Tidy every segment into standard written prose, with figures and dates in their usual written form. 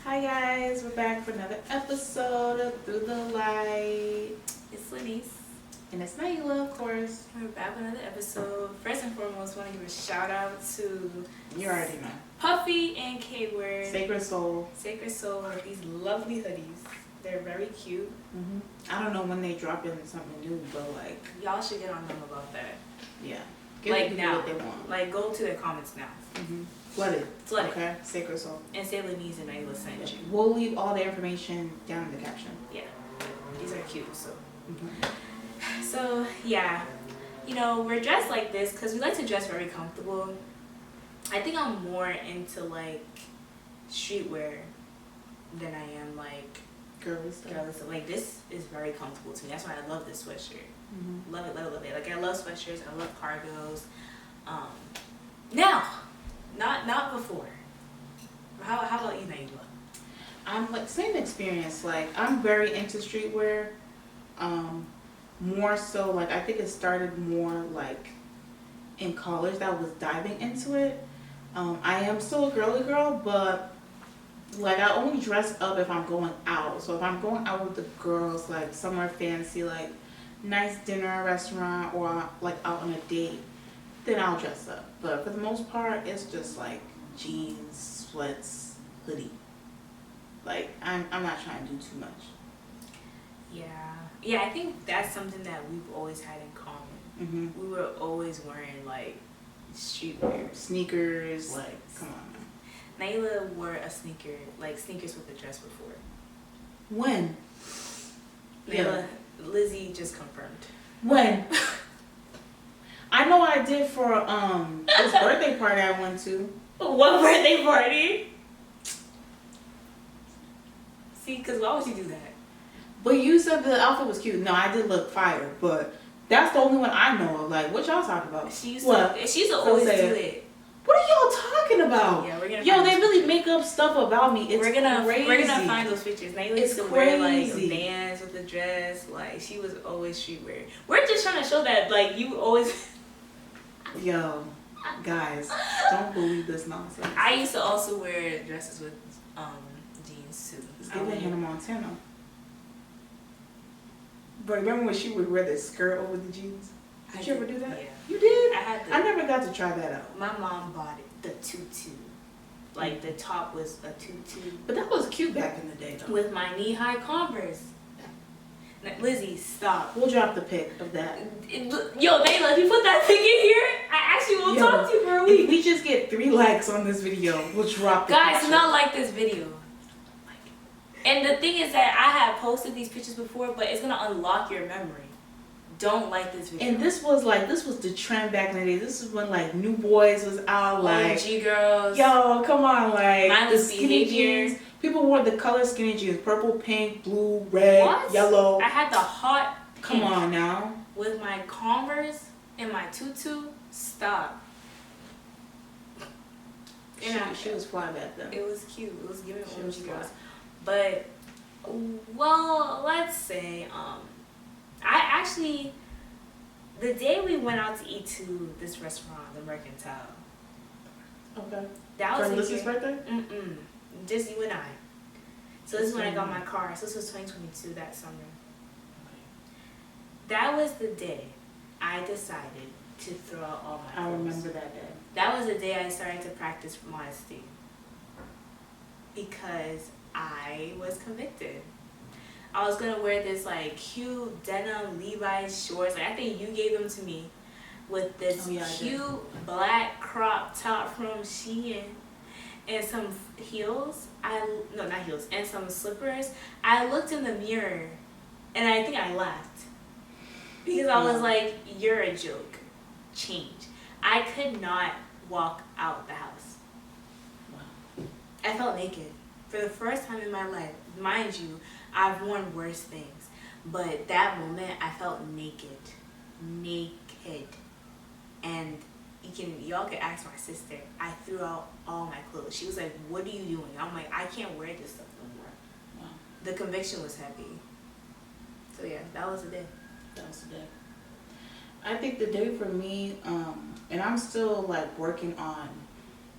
Hi guys, we're back for another episode of Through the Light. It's Hoodies. And it's Naila, of course. We're back with another episode. First and foremost, want to give a shout out to You already know. Puffy and K-Word. Sacred Soul. Sacred Soul with these lovely hoodies. They're very cute. I don't know when they drop in something new, but like, Y'all should get on them about that. yeah. Give Like people now. what they want. Like go to their comments now. Flood it. Flood it. Okay? Sacred Soul. And say Lenise and Naila sent you. We'll leave all the information down in the caption. Yeah. These are cute, so. So, yeah. You know, we're dressed like this because we like to dress very comfortable. I think I'm more into like streetwear than I am like Girly stuff. girly stuff. Like this is very comfortable to me. That's why I love this sweatshirt. Love it, love it, love it. Like I love sweatshirts. I love cargos. Now, not before. How about you, Naila? I'm like same experience. Like I'm very into streetwear. More so like I think it started more like in college that I was diving into it. I am still a girly girl, but like I only dress up if I'm going out. So if I'm going out with the girls, like somewhere fancy, like nice dinner, restaurant, or like out on a date, then I'll dress up. But for the most part, it's just like jeans, sweats, hoodie. Like I'm not trying to do too much. Yeah, I think that's something that we've always had in common. We were always wearing like streetwear, Sneakers, like come on now. Naila wore a sneaker, like sneakers with a dress before. When? Naila, Lizzie just confirmed. When? I know I did for this birthday party I went to. What birthday party? See, because why would you do that? But you said the outfit was cute. No, I did look fire, but that's the only one I know of. Like, what y'all talking about? She used to always do it. What are y'all talking about? Yeah, we're gonna. Yo, they really make up stuff about me. It's crazy. We're gonna find those pictures. Naila used to wear like Vans with a dress. Like she was always streetwear. We're just trying to show that like you always. Yo, guys, don't believe this nonsense. I used to also wear dresses with jeans too. It's giving Hannah Montana. But remember when she would wear the skirt over the jeans? Did you ever do that? Yeah. You did? I never got to try that out. My mom bought it, the tutu. Like the top was a tutu. But that was cute back in the day though. With my knee-high Converse. Now, Lizzie, stop. We'll drop the pic of that. Yo, Naila, if you put that thing in here, I actually will talk to you for a week. If we just get 3 likes on this video, we'll drop the Guys, picture. do not like this video. And the thing is that I have posted these pictures before, but it's gonna unlock your memory. Don't like this video. And this was the trend back in the day. This is when like New Boys was out, like OG girls. Yo, come on, like Mindless the skinny behavior. jeans. People wore the color skinny jeans: purple, pink, blue, red, yellow. I had the hot. Come on now. With my Converse and my tutu. Stop. She was fly back then. It was cute. It was giving OG girls. Fly. But, well, let's say, I actually, the day we went out to eat to this restaurant, the Mercantile. Okay. That was for Lizzie's birthday? Just you and I. So this is when I got my car. So this was 2022, that summer. That was the day I decided to throw out all my clothes. I remember that day. That was the day I started to practice modesty. Because I was convicted. I was gonna wear this like cute denim Levi's shorts. Like I think you gave them to me with this cute black crop top from Shein and some heels. Not heels, and some slippers. I looked in the mirror and I think I laughed because I was like, "You're a joke. Change." I could not walk out the house. Wow. I felt naked. For the first time in my life, mind you, I've worn worse things, but that moment I felt naked, and y'all can ask my sister. I threw out all my clothes. She was like, "What are you doing?" I'm like, "I can't wear this stuff no more." Wow. The conviction was heavy. So yeah, that was the day. That was the day. I think the day for me, and I'm still like working on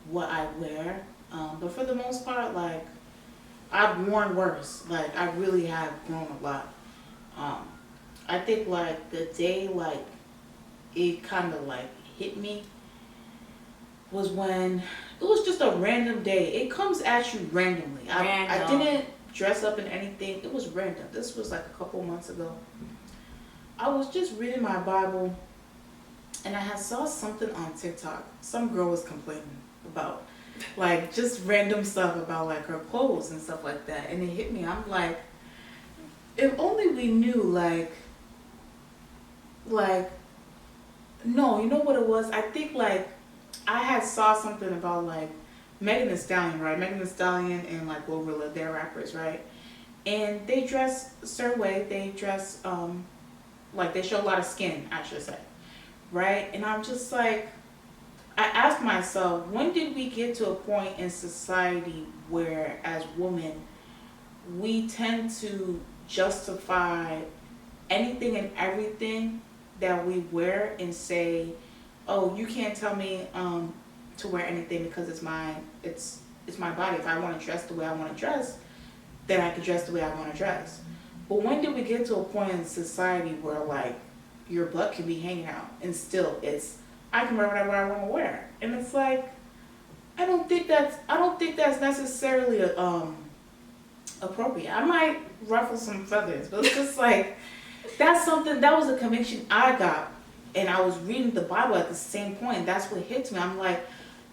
what I wear, but for the most part, like I've worn worse. Like, I really have grown a lot. Um, I think like the day like it kind of like hit me was when it was just a random day. It comes at you randomly. I didn't dress up in anything. It was random. This was like a couple months ago. I was just reading my Bible and I had saw something on TikTok. Some girl was complaining about like just random stuff about like her clothes and stuff like that. And it hit me. I'm like, if only we knew like no, you know what it was? I think like I had saw something about like Megan Thee Stallion, right? Megan Thee Stallion and like Glorilla, they're rappers, right? And they dress a certain way. They dress like they show a lot of skin, I should say, right? And I'm just like, I asked myself, when did we get to a point in society where, as women, we tend to justify anything and everything that we wear and say, "Oh, you can't tell me to wear anything because it's my body. If I want to dress the way I want to dress, then I can dress the way I want to dress." But when did we get to a point in society where like your butt can be hanging out and still I can wear whatever I want to wear? And it's like I don't think that's necessarily appropriate. I might ruffle some feathers, but it's just like that was a conviction I got, and I was reading the Bible at the same point. That's what hit me. I'm like,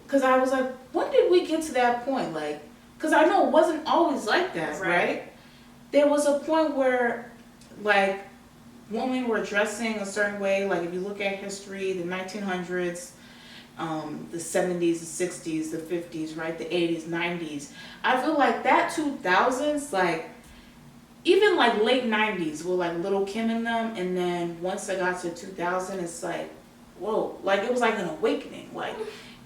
because I was like, when did we get to that point? Like, because I know it wasn't always like that, right? There was a point where, like, women were dressing a certain way. Like, if you look at history, the 1900s, the 70s, the 60s, the 50s, right? The 80s, 90s. I feel like that 2000s, like, even like late 90s with like Little Kim in them, and then once I got to 2000, it's like, whoa, like it was like an awakening. Like,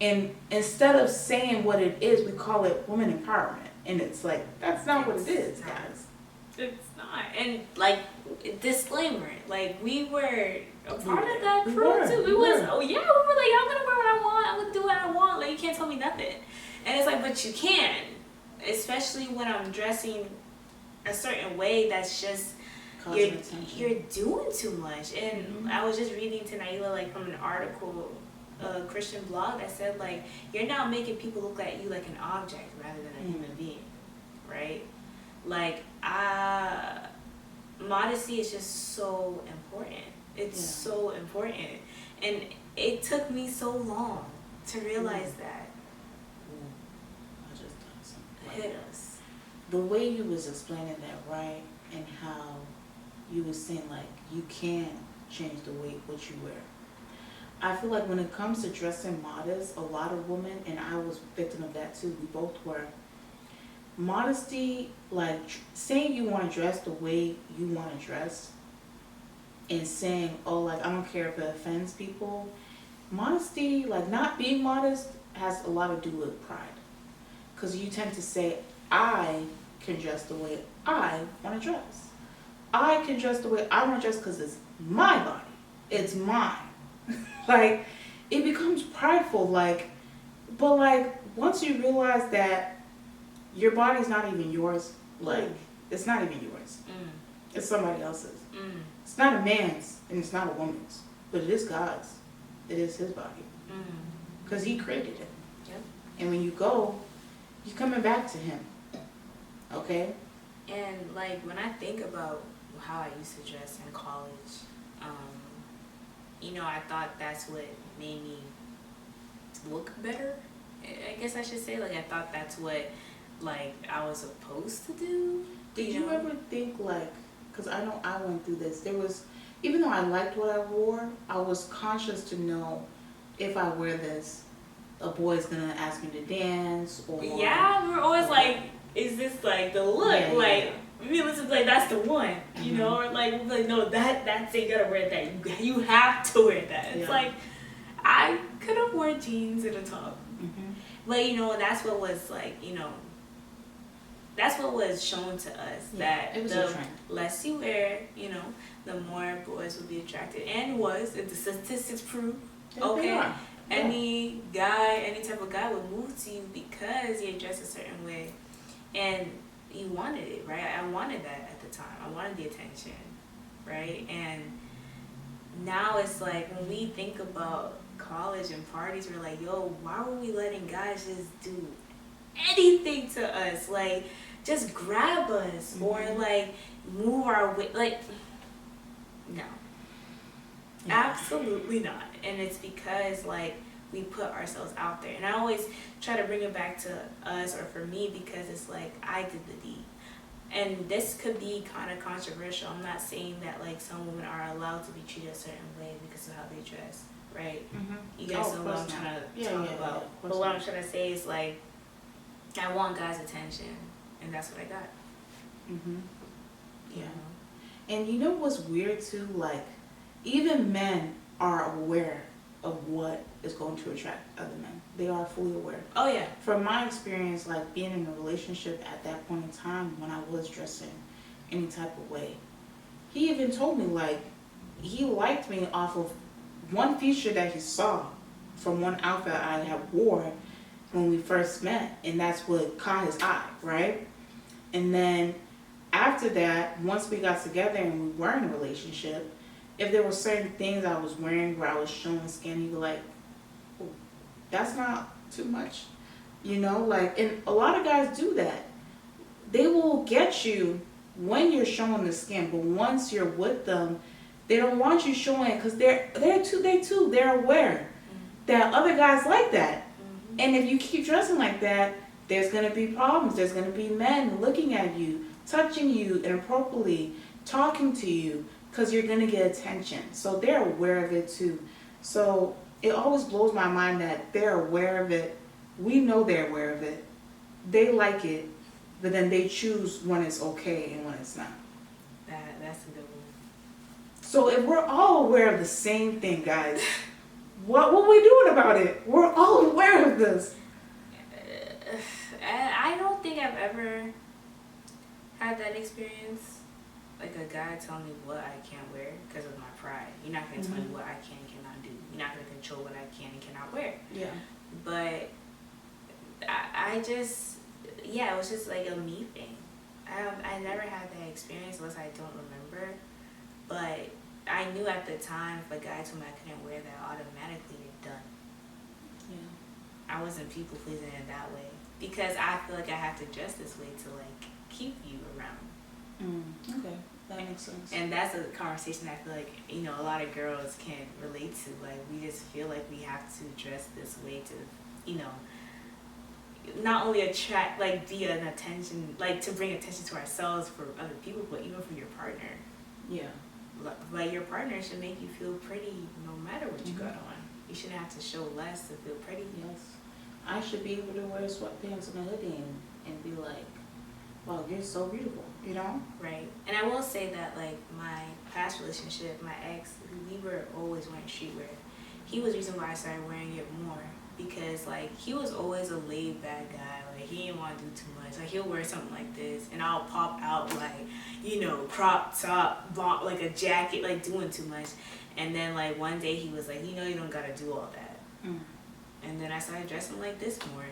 and instead of saying what it is, we call it women empowerment, and it's like that's not what it is, guys. It's not. And like, disclaimer, like we were a part of that crew too. We were like, I'm gonna wear what I want, I'm gonna do what I want, like you can't tell me nothing. And it's like, but you can, especially when I'm dressing a certain way that's just you're doing too much. And I was just reading to Naila like from an article, a Christian blog that said like you're now making people look at you like an object rather than a human being, right? Like modesty is just so important. It's so important, and it took me so long to realize that. I just done something. Hit us. The way you was explaining that, right, and how you was saying like you can change the way what you wear. I feel like when it comes to dressing modest, a lot of women, and I was a victim of that too, we both were. Modesty, like saying you want to dress the way you want to dress, and saying, oh, like I don't care if it offends people. Modesty, like not being modest, has a lot to do with pride, because you tend to say, I can dress the way I want to dress. I can dress the way I want to dress because it's my body. It's mine. Like, it becomes prideful. Like, but like, once you realize that your body's not even yours, like, it's not even yours. It's somebody else's. It's not a man's and it's not a woman's, but it is God's. It is his body. Because he created it. Yep. And when you go, you're coming back to him. Okay? And like when I think about how I used to dress in college, I thought that's what made me look better. I guess I should say, like I thought that's what like I was supposed to do. Did you ever think like, because I know I went through this, even though I liked what I wore, I was conscious to know if I wear this, a boy's gonna ask me to dance, or we're always like, is this like the look? Realistically, like that's the one, you know, or like no, that's it. You gotta wear that. You have to wear that. It's like I could have worn jeans and a top, but that's what was like, that's what was shown to us, that the less you wear, the more boys would be attracted, and if the statistics prove, any type of guy would move to you because you're dressed a certain way. And you wanted it, right? I wanted that at the time. I wanted the attention, right? And now it's like when we think about college and parties, we're like, yo, why were we letting guys just do anything to us? Like, just grab us or like move our way. Like, no. Yeah. Absolutely not. And it's because like we put ourselves out there. And I always try to bring it back to us or for me because it's like I did the deed. And this could be kind of controversial. I'm not saying that like some women are allowed to be treated a certain way because of how they dress, right? You guys know what I'm trying to talk about. But what I'm trying to say is like I want guys' attention, and that's what I got. Yeah. And you know what's weird too? Like, even men are aware of what is going to attract other men. They are fully aware. Oh yeah. From my experience, like being in a relationship at that point in time when I was dressing any type of way, he even told me like he liked me off of one feature that he saw from one outfit I had wore when we first met, and that's what caught his eye, right? And then after that, once we got together and we were in a relationship, if there were certain things I was wearing where I was showing skin, he'd be like, oh, that's not too much. You know, like, and a lot of guys do that. They will get you when you're showing the skin, but once you're with them, they don't want you showing because they're aware that other guys like that. And if you keep dressing like that, there's going to be problems. There's going to be men looking at you, touching you inappropriately, talking to you, because you're going to get attention. So they're aware of it too. So it always blows my mind that they're aware of it. We know they're aware of it. They like it, but then they choose when it's okay and when it's not. That's a good one. So if we're all aware of the same thing, guys, what are we doing about it? We're all aware of this. I don't think I've ever had that experience. Like a guy telling me what I can't wear because of my pride. You're not going to tell me what I can and cannot do. You're not going to control what I can and cannot wear. Yeah. But I just, yeah, it was just like a me thing. I never had that experience unless I don't remember. But I knew at the time if a guy told me I couldn't wear that, automatically you're done. Yeah. I wasn't people pleasing in that way because I feel like I have to dress this way to like keep you around. Okay, that makes sense. And that's a conversation I feel like, you know, a lot of girls can relate to. Like, we just feel like we have to dress this way to, you know, not only attract, like, be an attention, like, to bring attention to ourselves for other people, but even for your partner. Yeah. Like, your partner should make you feel pretty no matter what you got on. You shouldn't have to show less to feel pretty. Yes. I should be able to wear sweatpants and a hoodie and be like, wow, you're so beautiful, you know? Right. And I will say that, like, my past relationship, my ex, we were always wearing streetwear. He was the reason why I started wearing it more because, like, he was always a laid-back guy. Like, he didn't want to do too much. Like, he'll wear something like this, and I'll pop out, like, you know, crop top, like a jacket, like, doing too much. And then, like, one day he was like, you know, you don't got to do all that. And then I started dressing like this more.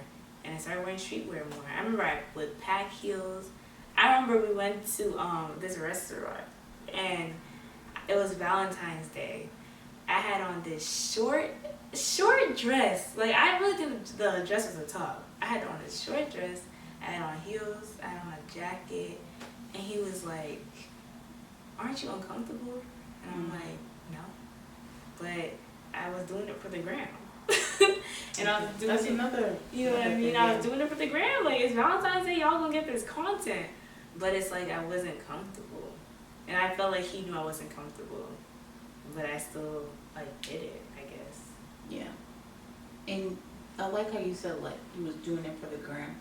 And I started wearing streetwear more. I remember I would pack heels. I remember we went to this restaurant, and it was Valentine's Day. I had on this short dress. Like, I really think the dress was a top. I had on this short dress. I had on heels. I had on a jacket. And he was like, aren't you uncomfortable? And I'm like, no. But I was doing it for the gram. And I was doing That's another, you know what I mean? I was doing it for the gram. Like, it's Valentine's Day, y'all gonna get this content. But it's like I wasn't comfortable. And I felt like he knew I wasn't comfortable. But I still, like, did it, I guess. Yeah. And I like how you said, like, you was doing it for the gram.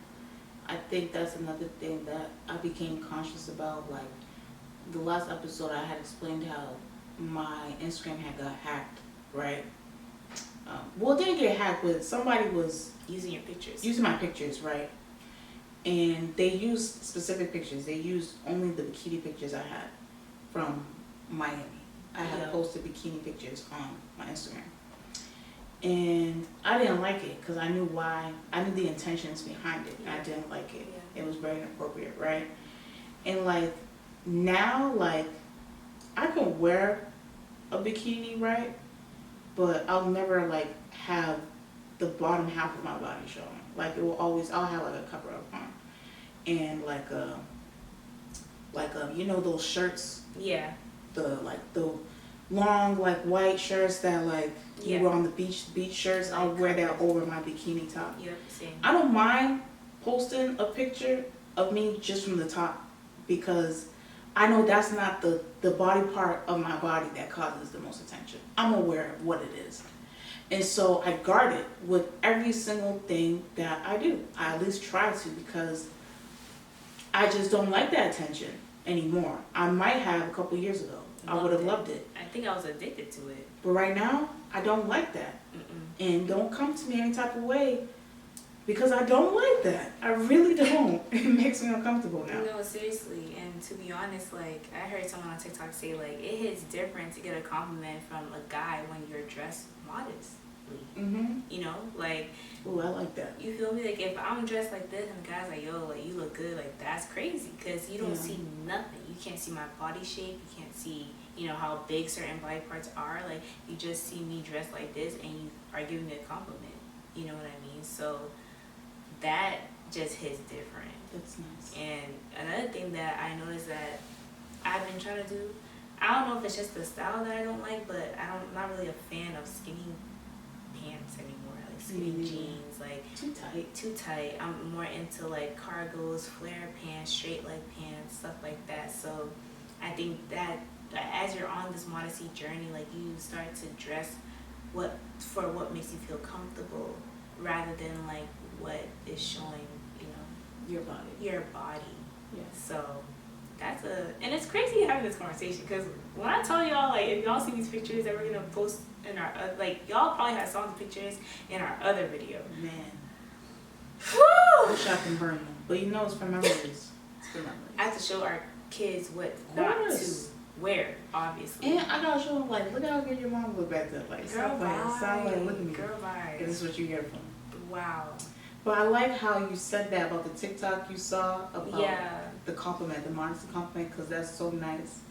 I think that's another thing that I became conscious about. Like, the last episode I had explained how my Instagram had got hacked, right? Well, it didn't get hacked, but somebody was Using your pictures. using my pictures, right? And they used specific pictures. They used only the bikini pictures I had from Miami. I had posted bikini pictures on my Instagram. And I didn't like it because I knew why. I knew the intentions behind it. And I didn't like it. Yeah. It was very inappropriate, right? And like now, like I can wear a bikini, right? But I'll never like have the bottom half of my body showing. Like it will always, I'll have like a cover up on, and you know those shirts. Yeah. The long like white shirts that like you wear on the beach shirts. I'll wear that over my bikini top. Yep, same. I don't mind posting a picture of me just from the top because I know that's not the body part of my body that causes the most attention. I'm aware of what it is. And so I guard it with every single thing that I do. I at least try to because I just don't like that attention anymore. I might have a couple years ago. I would have loved it. I think I was addicted to it. But right now, I don't like that. And don't come to me any type of way because I don't like that. I really don't. It makes me uncomfortable now. No, seriously. And to be honest, like, I heard someone on TikTok say, like, it hits different to get a compliment from a guy when you're dressed modestly. You know, like. Oh, I like that. You feel me? Like, if I'm dressed like this and the guy's like, yo, like, you look good, like, that's crazy. Because you don't see nothing. You can't see my body shape. You can't see, you know, how big certain body parts are. Like, you just see me dressed like this and you are giving me a compliment. You know what I mean? So, that just hits different. That's nice. And another thing that I noticed that I've been trying to do, I don't know if it's just the style that I don't like, but I'm not really a fan of skinny pants anymore. Like skinny jeans, like too tight. I'm more into like cargos, flare pants, straight leg pants, stuff like that. So I think that as you're on this modesty journey, like you start to dress what makes you feel comfortable rather than like what is showing, you know, your body. Yeah. So and it's crazy having this conversation because when I tell y'all, like, if y'all see these pictures that we're gonna post in our like, y'all probably have saw the pictures in our other video. Man, whew! wish I can burn them, but you know it's for memories. It's for memories. I have to show our kids what not to wear, obviously. And I gotta show them, like, look how good your mom look back then. Like, girl, stop playing, look at me. Girl, bye. This is what you get from me. Wow. But I like how you said that about the TikTok you saw about the compliment, the modesty compliment, because that's so nice.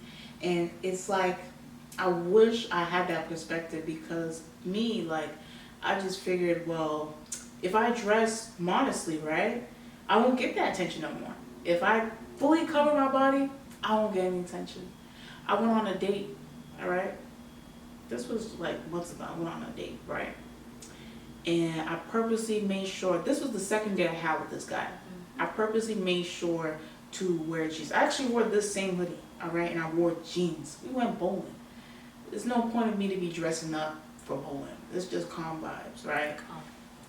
And it's like, I wish I had that perspective because me, like, I just figured, well, if I dress modestly, right, I won't get that attention no more. If I fully cover my body, I won't get any attention. I went on a date, all right? This was like months ago. I went on a date, right? And I purposely made sure, this was the second date I had with this guy. I purposely made sure to wear jeans. I actually wore this same hoodie, all right? And I wore jeans. We went bowling. There's no point of me to be dressing up for bowling. It's just calm vibes, right?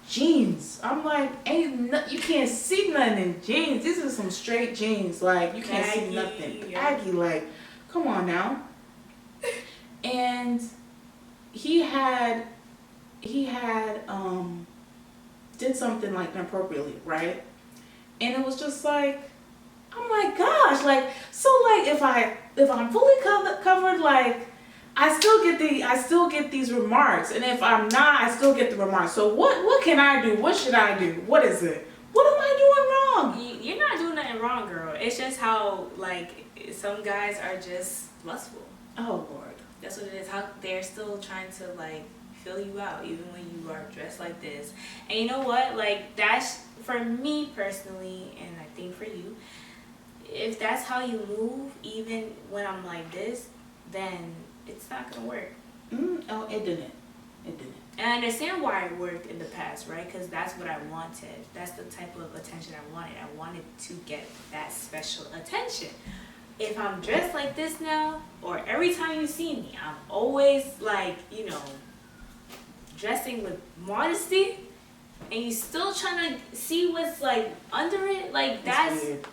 Jeans. I'm like, you can't see nothing in jeans. These are some straight jeans. Like, you can't see nothing. Aggie, like, come on now. And he did something like inappropriately, right? And it was just like, oh my gosh, like, so like if I'm fully covered, like I still get these remarks, and if I'm not, I still get the remarks. So what can I do? What should I do? What is it? What am I doing wrong? You're not doing nothing wrong, girl. It's just how like some guys are just lustful. Oh Lord, that's what it is. How they're still trying to like fill you out even when you are dressed like this. And you know what? Like that's for me personally, and I think for you, if that's how you move, even when I'm like this, then it's not gonna work. Oh, it didn't. It didn't. And I understand why it worked in the past, right? Because that's what I wanted. That's the type of attention I wanted. I wanted to get that special attention. If I'm dressed like this now, or every time you see me, I'm always like, you know, dressing with modesty, and you still trying to see what's like under it, like that's weird.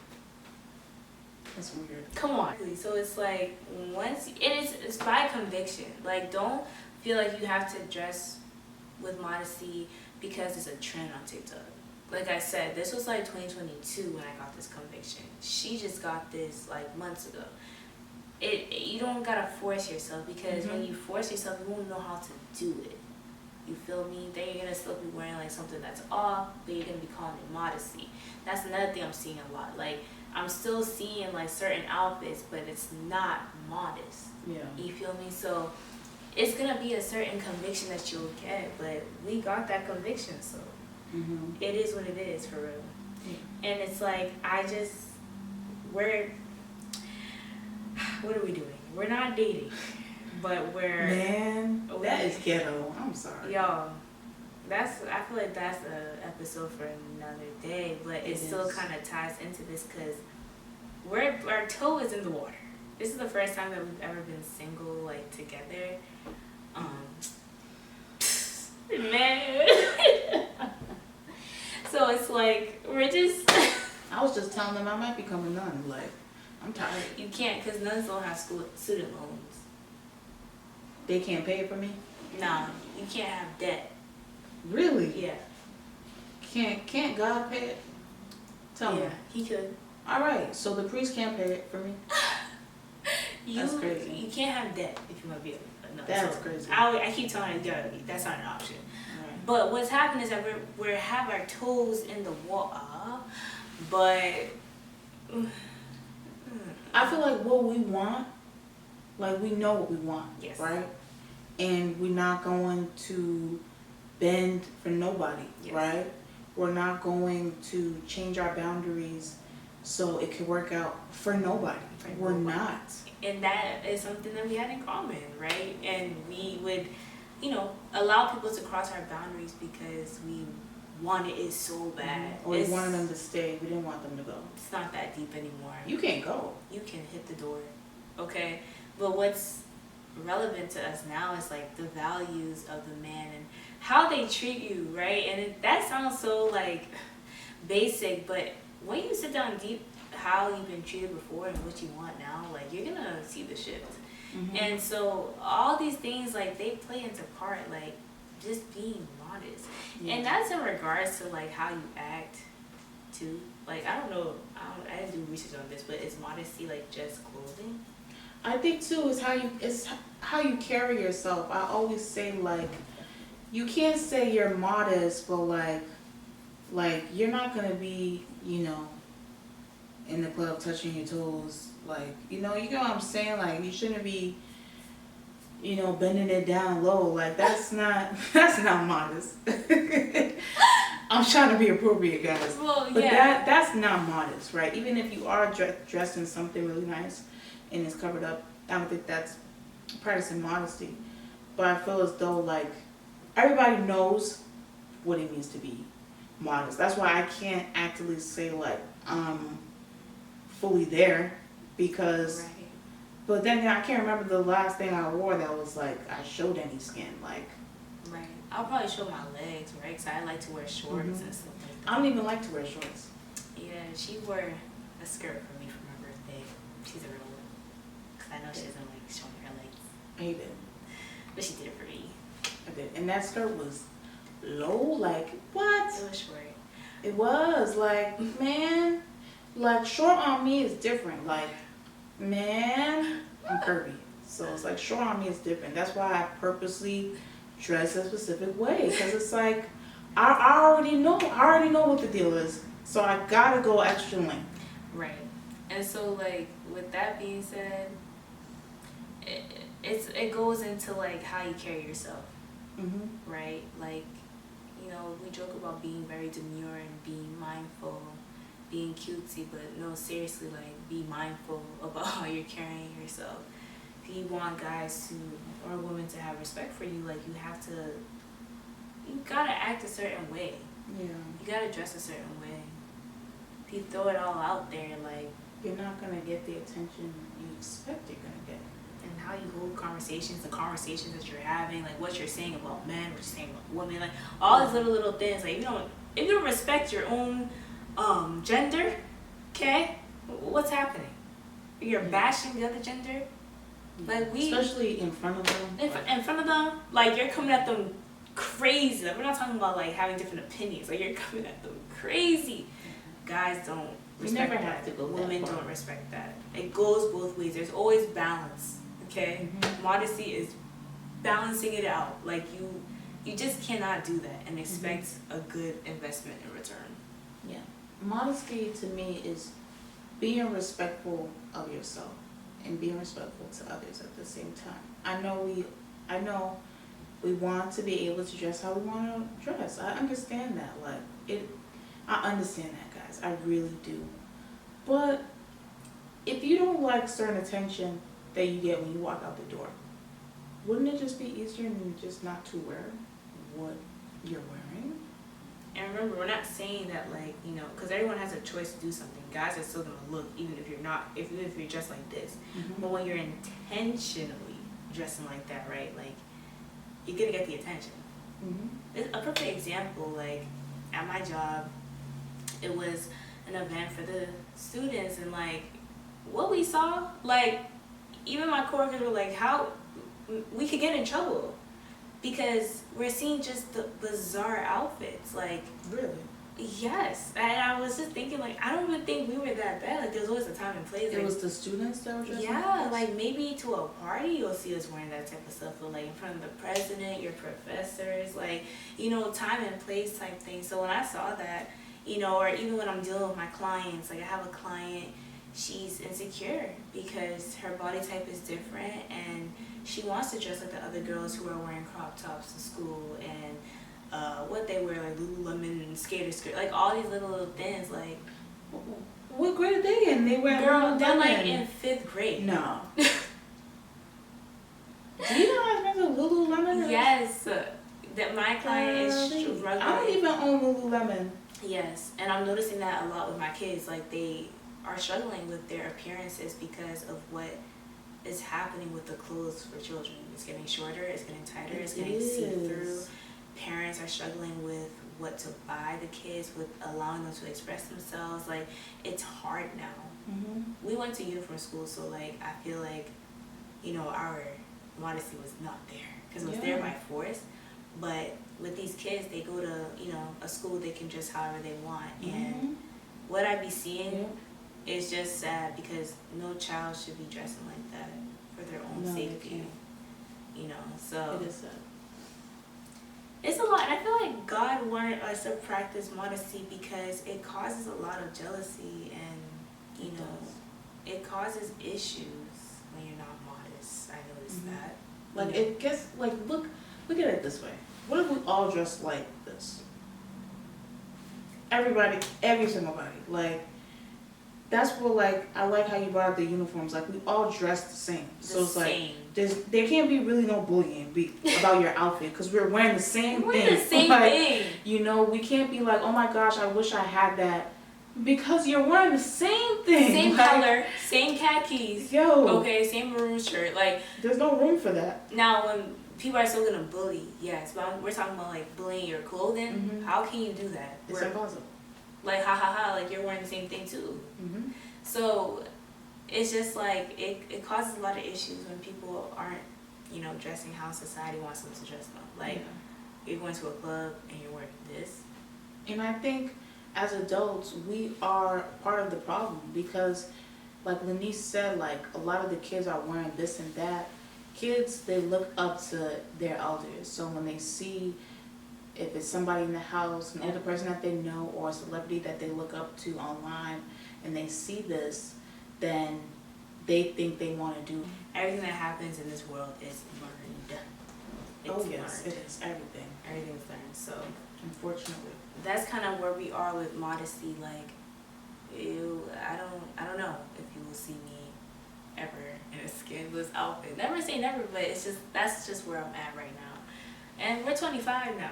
That's weird. Come on. So it's like it's by conviction. Like don't feel like you have to dress with modesty because it's a trend on TikTok. Like I said, this was like 2022 when I got this conviction. She just got this like months ago. You don't gotta force yourself because when you force yourself, you won't know how to do it. You feel me? Then you're gonna still be wearing like something that's off, but you're gonna be calling it modesty. That's another thing I'm seeing a lot. Like I'm still seeing like certain outfits, but it's not modest. Yeah. You feel me? So it's gonna be a certain conviction that you'll get, but we got that conviction, so it is what it is for real. Yeah. And it's like what are we doing? We're not dating, but that is ghetto. I'm sorry. Y'all, I feel like that's an episode for another day, but it still kind of ties into this because our toe is in the water. This is the first time that we've ever been single, like, together. Man. So it's like, we're just... I was just telling them I might become a nun. Like, I'm tired. You can't, because nuns don't have student loans. They can't pay for me? No, you can't have debt. Really? Yeah. Can't God pay it? Tell me. Yeah, he could. All right, so the priest can't pay it for me? That's crazy. You can't have debt if you want to be a nun. That's crazy. I keep telling you, that's not an option. Right. But what's happening is that we have our toes in the water, but I feel like what we want, like we know what we want, yes. Right? And we're not going to bend for nobody, yes. Right? We're not going to change our boundaries so it can work out for nobody. We're not. And that is something that we had in common, right? And we would, allow people to cross our boundaries because we wanted it so bad. Or we wanted them to stay. We didn't want them to go. It's not that deep anymore. You can't go. You can hit the door, okay? But what's relevant to us now is like the values of the man and how they treat you, right? And that sounds so like basic, but when you sit down deep how you've been treated before and what you want now, like you're gonna see the shift. And so all these things, like, they play into part, like just being modest. And that's in regards to like how you act too. Like I don't know, I didn't do research on this, but is modesty like just clothing? I think too is how you carry yourself. I always say, like, you can't say you're modest, but like you're not gonna be, in the club touching your toes, like, you know what I'm saying? Like, you shouldn't be, bending it down low. Like, that's not modest. I'm trying to be appropriate, guys. Well, but yeah. that's not modest, right? Even if you are dressed in something really nice and it's covered up, I don't think that's practicing modesty. But I feel as though, like, everybody knows what it means to be modest. That's why I can't actively say, like, I'm fully there, because right. But then I can't remember the last thing I wore that was like I showed any skin, like. Right. I'll probably show my legs, right? Because I like to wear shorts and stuff like that. I don't even like to wear shorts. Yeah, she wore a skirt for me for my birthday. She's a real one. Because I know she doesn't like showing her legs. I did. But she did it for me. I did. And that skirt was low, like, what? It was short. It was, like, man, like, short on me is different. Like, man, I'm curvy. So it's like, short on me is different. That's why I purposely dress a specific way. Because it's like, I already know what the deal is. So I gotta go extra length. Right. And so, like, with that being said, it goes into, like, how you carry yourself. Right? Like, we joke about being very demure and being mindful, being cutesy, but no, seriously, like, be mindful about how you're carrying yourself. If you want guys or women to have respect for you, like, you gotta act a certain way. Yeah. You gotta dress a certain way. If you throw it all out there, like, you're not gonna get the attention you expect you're gonna get. And how you hold conversations, the conversations that you're having, like what you're saying about men, what you're saying about women, like all these little things. Like, if you don't respect your own gender, okay, what's happening? You're bashing the other gender, like especially in front of them. In front of them, like you're coming at them crazy. Like, we're not talking about like having different opinions. Like, you're coming at them crazy. Guys don't respect that. Have to go Women don't respect that. It goes both ways. There's always balance. Okay, modesty is balancing it out. Like, You just cannot do that and expect a good investment in return. Yeah. Modesty to me is being respectful of yourself and being respectful to others at the same time. I know we want to be able to dress how we want to dress. I understand that. I understand that, guys. I really do. But if you don't like certain attention that you get when you walk out the door, wouldn't it just be easier than just not to wear what you're wearing? And remember, we're not saying that because everyone has a choice to do something. Guys are still gonna look, even if you're not, if you're dressed like this. Mm-hmm. But when you're intentionally dressing like that, right? Like, you're gonna get the attention. Mm-hmm. A perfect example, like at my job, it was an event for the students, and what we saw, even my coworkers were like, how we could get in trouble because we're seeing just the bizarre outfits. Really? Yes. And I was just thinking, I don't even think we were that bad. There's always a time and place. It was the students that were dressed yeah, maybe to a party you'll see us wearing that type of stuff, but in front of the president, your professors, time and place type thing. So when I saw that, or even when I'm dealing with my clients, I have a client, she's insecure because her body type is different and she wants to dress like the other girls who are wearing crop tops to school and what they wear, Lululemon and skater skirt, all these little things. What grade are they in? They wear girl, Lululemon. they're in 5th grade. No. Do you know how expensive Lululemon is? Yes. That my client is struggling. I don't even own Lululemon. Yes, and I'm noticing that a lot with my kids. They are struggling with their appearances because of what is happening with the clothes for children. It's getting shorter, it's getting tighter, it's getting see-through. Parents are struggling with what to buy the kids, with allowing them to express themselves. It's hard now. Mm-hmm. We went to uniform school, so I feel our modesty was not there because it was there by force. But with these kids, they go to a school they can dress however they want, and what I be seeing is just sad because no child should be dressing like that for their own safety. So it is sad. It's a lot. I feel like God wanted us to practice modesty because it causes a lot of jealousy and it causes issues when you're not modest. I noticed that. It gets look at it this way. What if we all dressed like this? Everybody, every single body. That's what I like how you brought up the uniforms. We all dress the same. So it's there can't be really no bullying about your outfit because we're wearing the same thing. We're the same thing. We can't be oh my gosh, I wish I had that. Because you're wearing the same thing. Same color, same khakis. Okay, same maroon shirt. There's no room for that. Now, when people are still gonna bully, yes, but we're talking about bullying your clothing. Mm-hmm. How can you do that? It's impossible. Ha ha ha! You're wearing the same thing too. Mm-hmm. So it's just it causes a lot of issues when people aren't dressing how society wants them to dress them. You're going to a club and you're wearing this. And I think as adults, we are part of the problem because, Lanice said, a lot of the kids are wearing this and that. Kids, they look up to their elders. So when they see, if it's somebody in the house, an older person that they know, or a celebrity that they look up to online, and they see this, then they think they want to do. Everything that happens in this world is learned. It's learned. It is everything. Everything's learned. So unfortunately, that's kind of where we are with modesty. I don't know if you will see me ever in a skinless outfit. Never say never, but that's just where I'm at right now. And we're 25 now.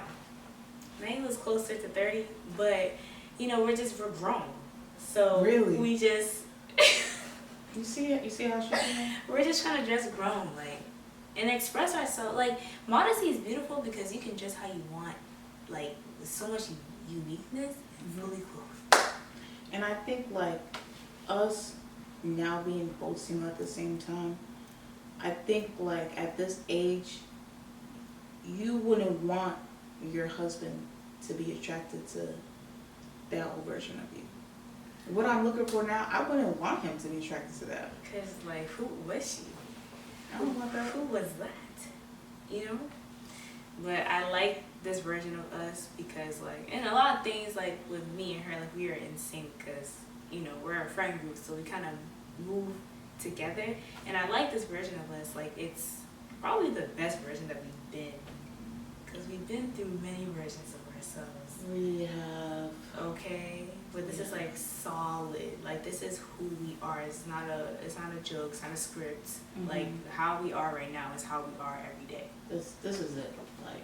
Nayla's closer to 30, but we're grown. So really, we just you see how she's doing? We're just trying to dress grown, and express ourselves. Modesty is beautiful because you can dress how you want, with so much uniqueness and fully clothed. And I think us now being both single at the same time, I think at this age, you wouldn't want your husband to be attracted to that old version of you. What I'm looking for now, I wouldn't want him to be attracted to that. Because who was she? I don't want that. Who was that? But I like this version of us because, like, and a lot of things, like, with me and her, like, we are in sync because, you know, we're a friend group, so we kind of move together. And I like this version of us. Like, it's probably the best version that we've been because we've been through many versions of ourselves. We have. Okay, but this is like solid. Like, this is who we are. It's not a joke. It's not a script. Mm-hmm. Like, how we are right now is how we are every day. This is it. Like,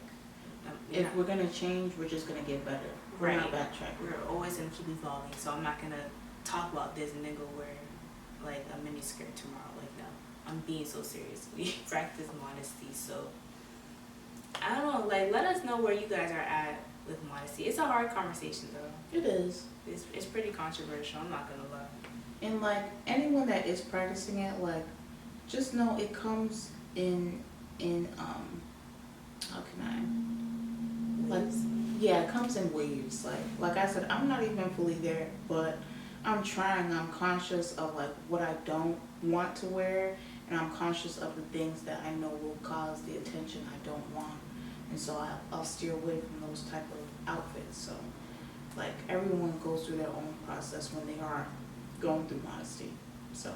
if we're gonna change, we're just gonna get better. We're right. not backtracking. We're always gonna keep evolving. So I'm not gonna talk about this and then go wear like a mini skirt tomorrow. Like, no, I'm being so serious. We practice modesty. So I don't know. Like, let us know where you guys are at with modesty. It's a hard conversation though. It is. It's pretty controversial. I'm not gonna lie. And like anyone that is practicing it, like, just know it comes in how can I, like, yeah, it comes in waves. Like I said, I'm not even fully there, but I'm trying. I'm conscious of like what I don't want to wear, and I'm conscious of the things that I know will cause the attention I don't want, and so I'll steer away from those type of outfits. So like everyone goes through their own process when they are going through modesty. So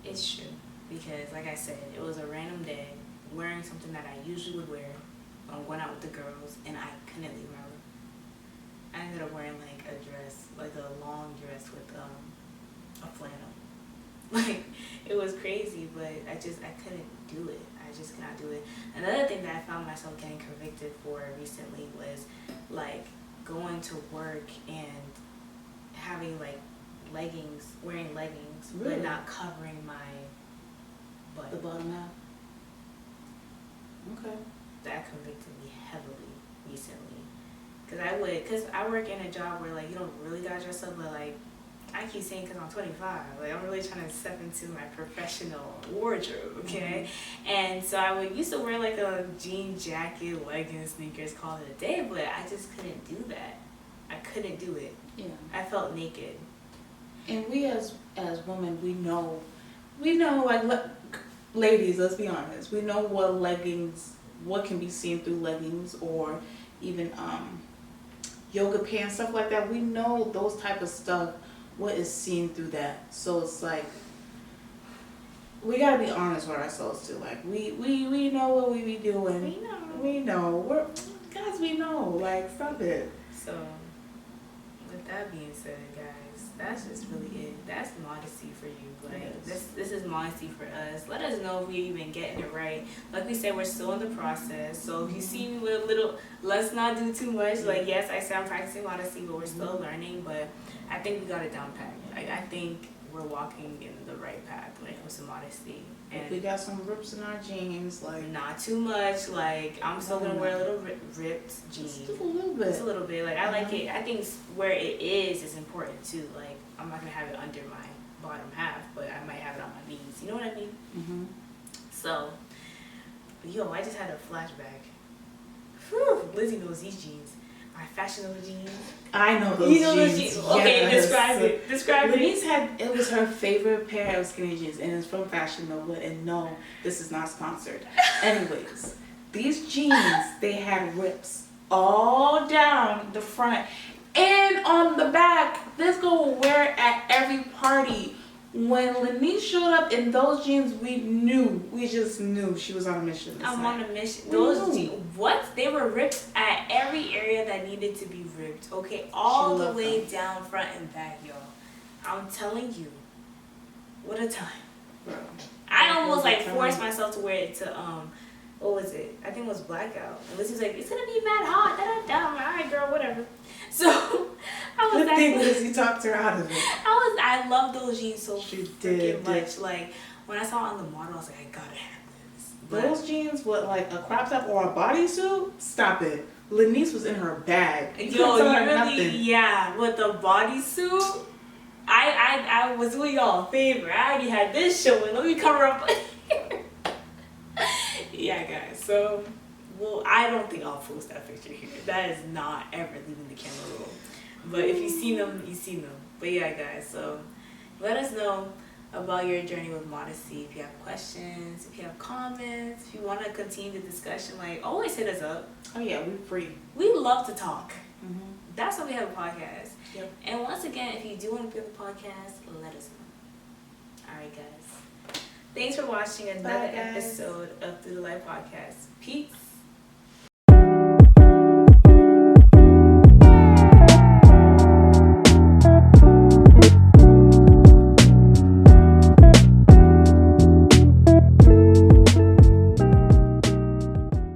it's true because, like I said, it was a random day wearing something that I usually would wear when I'm going out with the girls, and I couldn't leave my room. I ended up wearing like a dress, like a long dress with a flannel. Like, it was crazy, but I couldn't do it. I just cannot do it. Another thing that I found myself getting convicted for recently was like going to work and having like leggings, wearing leggings, really? but not covering my butt. The bottom half. Okay. That convicted me heavily recently. Cause I work in a job where like you don't really gotta dress up, but like I keep saying cause I'm 25, like I'm really trying to step into my professional wardrobe, okay? Mm-hmm. And so I used to wear like a jean jacket, leggings, sneakers, call it a day, but I just couldn't do that. I couldn't do it. Yeah. I felt naked. And we as women, we know like ladies, let's be honest, we know what can be seen through leggings or even yoga pants, stuff like that. We know those type of stuff, what is seen through that. So it's like we gotta be honest with ourselves too. Like we know what we be doing. We know. We know. Like, stop it. So with that being said, guys, that's just really it. That's modesty for you. Like, this is modesty for us. Let us know if we even getting it right. Like we said, we're still in the process. So if you see me with a little, let's not do too much. Like, yes, I say I'm practicing modesty, but we're still learning. But I think we got it down pat. Like, I think we're walking in the right path when it comes to modesty. And we got some rips in our jeans, like not too much. Like, I'm still gonna wear a little ripped jeans. Just a little bit. Just a little bit. Like, I like it. I think where it is important too. Like, I'm not gonna have it under my bottom half, but I might have it on my knees. You know what I mean? Mm-hmm. So, yo, I just had a flashback. Whew, Lizzie knows these jeans. My Fashion Nova jeans. I know those jeans. Jeans. Okay, yes. describe it. Describe it. It was her favorite pair of skinny jeans, and it's from Fashion Nova. And no, this is not sponsored. Anyways, these jeans, they had rips all down the front and on the back. This girl will wear it at every party. When Lanice showed up in those jeans, we just knew she was on a mission. I'm on a mission. Those jeans, what? They were ripped at every area that needed to be ripped. Okay, all the way down front and back, y'all. I'm telling you, what a time. Bro. I almost like forced myself to wear it to what was it? I think it was Blackout. And Lizzie was like, it's gonna be mad hot. I'm like, all right, girl, whatever. So I was good thing Lizzie talked her out of it. I love those jeans so freaking much. Did. Like, when I saw it on the model, I was like, I gotta have this. Those jeans with like a crop top or a bodysuit, stop it. Lanice was in her bag. Yo, you really, yeah, with the bodysuit. I was doing y'all a favor. I already had this showing. Let me cover up. Yeah, guys. So, well, I don't think I'll post that picture here. That is not ever leaving the camera roll. But if you see them, you see them. But yeah, guys. So, let us know about your journey with Modesty. If you have questions, if you have comments, if you want to continue the discussion, like, always hit us up. Oh yeah, we're free. We love to talk. Mm-hmm. That's why we have a podcast. Yep. And once again, if you do want to be on the podcast, let us know. All right, guys. Thanks for watching another episode of Through the Life Podcast. Peace.